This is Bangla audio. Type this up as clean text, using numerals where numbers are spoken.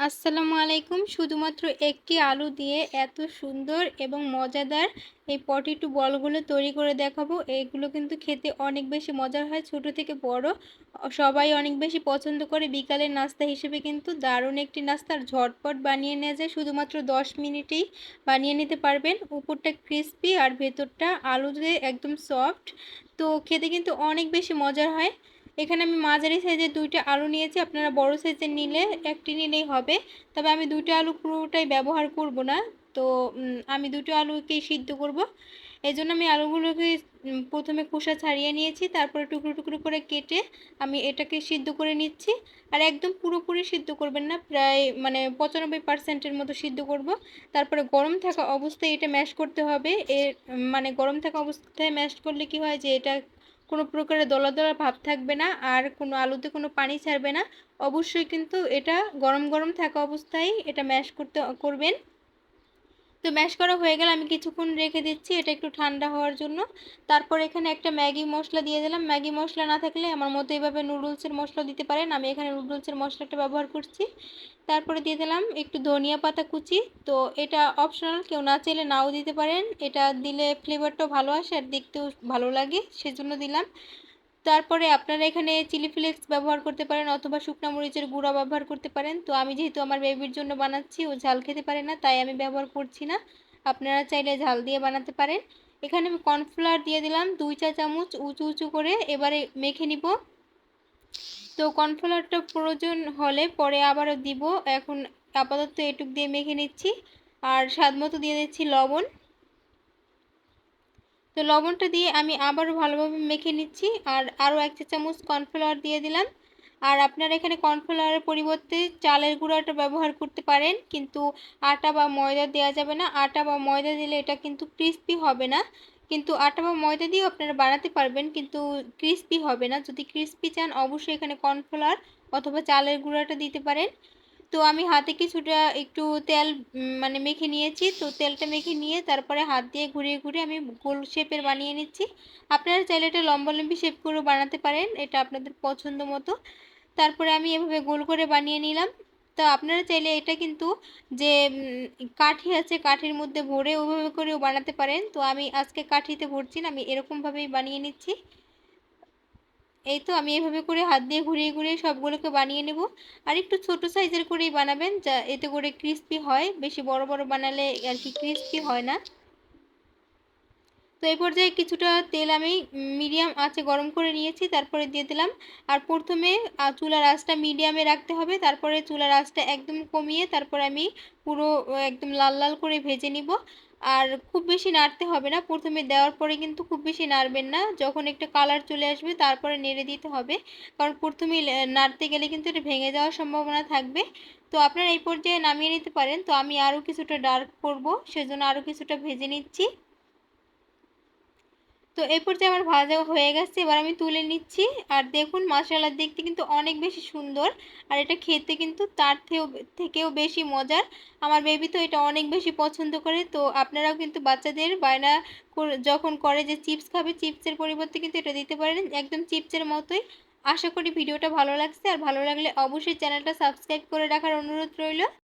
আসসালামু আলাইকুম। শুধুমাত্র একটি আলু দিয়ে এত সুন্দর এবং মজাদার এই পটেটো বলগুলো তৈরি করে দেখাবো। এগুলো কিন্তু খেতে অনেক বেশি মজার হয়। ছোট থেকে বড় সবাই অনেক বেশি পছন্দ করে। বিকালের নাস্তা হিসেবে কিন্তু দারুণ একটি নাস্তা, আর ঝটপট বানিয়ে নেওয়া যায়। শুধুমাত্র 10 মিনিটেই বানিয়ে নিতে পারবেন। উপরটা ক্রিস্পি আর ভেতরটা আলু দিয়ে একদম সফট। তো খেতে কিন্তু অনেক বেশি মজার হয়। এখানে আমি মাঝারি সাইজের 2টা আলু নিয়েছি। আপনারা বড় সাইজের নিলে একটি নিলেই হবে। তবে আমি 2টা আলু পুরোটাই ব্যবহার করব না। তো আমি 2টো আলুকেই সিদ্ধ করব। এজন্য আমি আলুগুলোকে প্রথমে খোসা ছাড়িয়ে নিয়েছি। তারপরে টুকরো টুকরো করে কেটে আমি এটাকে সিদ্ধ করে নিচ্ছি। আর একদম পুরোপুরি সিদ্ধ করবেন না, প্রায় 95% মতো সিদ্ধ করব। তারপরে গরম থাকা অবস্থায় এটা ম্যাশ করতে হবে। গরম থাকা অবস্থায় ম্যাশ করলে কি হয় যে এটা কোনো প্রকারের দলা দলা ভাব থাকবে না, আর কোনো আলুতে কোনো পানি ছাড়বে না। অবশ্যই কিন্তু এটা গরম গরম থাকা অবস্থায় এটা ম্যাশ করবেন। তো ম্যাশ করা হয়ে গেলে আমি কিছুক্ষণ রেখে দিচ্ছি এটা একটু ঠান্ডা হওয়ার জন্য। তারপর এখানে একটা ম্যাগি মশলা দিয়ে দিলাম। ম্যাগি মশলা না থাকলে আমার মতো এভাবে নুডলসের মশলা দিতে পারেন। আমি এখানে নুডলসের মশলাটা ব্যবহার করছি। তারপরে দিয়ে দিলাম একটু ধনিয়া পাতা কুচি। তো এটা অপশনাল, কেউ না চাইলে নাও দিতে পারেন। এটা দিলে ফ্লেভারটাও ভালো আসে আর দেখতেও ভালো লাগে, সেজন্য দিলাম। তারপরে আপনারা এখানে চিলি ফ্লেক্স ব্যবহার করতে পারেন অথবা শুকনো মরিচের গুঁড়া ব্যবহার করতে পারেন। তো আমি যেহেতু আমার বেবির জন্য বানাচ্ছি, ও ঝাল খেতে পারে না, তাই আমি ব্যবহার করছি না। আপনারা চাইলে ঝাল দিয়ে বানাতে পারেন। এখানে আমি কর্নফ্লাওয়ার দিয়ে দিলাম 2 চা চামচ উঁচু উঁচু করে। এবারে মেখে নিব। তো কর্নফ্লাওয়ারটা প্রয়োজন হলে পরে আবারও দিব। এখন আপাতত এটুক দিয়ে মেখে নিচ্ছি। আর স্বাদ মতো দিয়ে দিচ্ছি লবণ। তো লবণটা দিয়ে আমি আবারও ভালোভাবে মেখে নিচ্ছি। আর আরও 1 চা চামচ কর্নফ্লাওয়ার দিয়ে দিলাম। আর আপনারা এখানে কর্নফ্লাওয়ারের পরিবর্তে চালের গুঁড়াটা ব্যবহার করতে পারেন, কিন্তু আটা বা ময়দা দেওয়া যাবে না। আটা বা ময়দা দিলে এটা কিন্তু ক্রিস্পি হবে না। কিন্তু আটা বা ময়দা দিয়েও আপনারা বানাতে পারবেন, কিন্তু ক্রিস্পি হবে না। যদি ক্রিস্পি চান অবশ্যই এখানে কর্নফ্লাওয়ার অথবা চালের গুঁড়াটা দিতে পারেন। তো আমি হাতে কিছুটা একটু তেল মেখে নিয়েছি। তো তেলটা মেখে নিয়ে তারপরে হাত দিয়ে ঘুরিয়ে ঘুরিয়ে আমি গোল শেপের বানিয়ে নিচ্ছি। আপনারা চাইলে এটা লম্বালম্বি শেপ করেও বানাতে পারেন, এটা আপনাদের পছন্দ মতো। তারপরে আমি এভাবে গোল করে বানিয়ে নিলাম। তো আপনারা চাইলে এটা কিন্তু যে কাঠি আছে, কাঠির মধ্যে ভরে ওভাবে করেও বানাতে পারেন। তো আমি আজকে কাঠিতে ভরছি না, আমি এরকমভাবেই বানিয়ে নিচ্ছি। এই তো আমি এভাবে করে হাত দিয়ে ঘুরিয়ে ঘুরিয়ে সবগুলোকে বানিয়ে নেব। আর একটু ছোট সাইজের করেই বানাবেন, যা এতে করে ক্রিস্পি হয়। বেশি বড় বড় বানালে আর কি ক্রিস্পি হয় না। তো এই পর্যায়ে কিছুটা তেল আমি মিডিয়াম আঁচে গরম করে নিয়েছি, তারপরে দিয়ে দিলাম। আর প্রথমে চুলার আঁচটা মিডিয়ামে রাখতে হবে, তারপরে চুলার আঁচটা একদম কমিয়ে তারপরে আমি পুরো একদম লাল লাল করে ভেজে নিব। আর খুব বেশি নাড়তে হবে না, প্রথমে দেওয়ার পরে কিন্তু খুব বেশি নাড়বেন না। যখন একটা কালার চলে আসবে তারপরে নেড়ে দিতে হবে, কারণ প্রথমেই নাড়তে গেলে কিন্তু এটা ভেঙে যাওয়ার সম্ভাবনা থাকবে। তো আপনারা এই পর্যায়ে নামিয়ে নিতে পারেন। তো আমি আরও কিছুটা ডার্ক করব, সেজন্য আরও কিছুটা ভেজে নিচ্ছি। তো এই পর্যায়ে আমার ভাজা হয়ে গেছে, এবার আমি তুলে নিচ্ছি। আর দেখুন মাশাআল্লাহ, দেখতে কিন্তু অনেক বেশি সুন্দর, আর এটা খেতে কিন্তু তার থেকেও বেশি মজার। আমার বেবি তো এটা অনেক বেশি পছন্দ করে। তো আপনারাও কিন্তু বাচ্চাদের বায়না যখন করে যে চিপস খাবে, চিপসের পরিবর্তে কিন্তু এটা দিতে পারেন, একদম চিপসের মতোই। আশা করি ভিডিওটা ভালো লাগছে, আর ভালো লাগলে অবশ্যই চ্যানেলটা সাবস্ক্রাইব করে রাখার অনুরোধ রইল।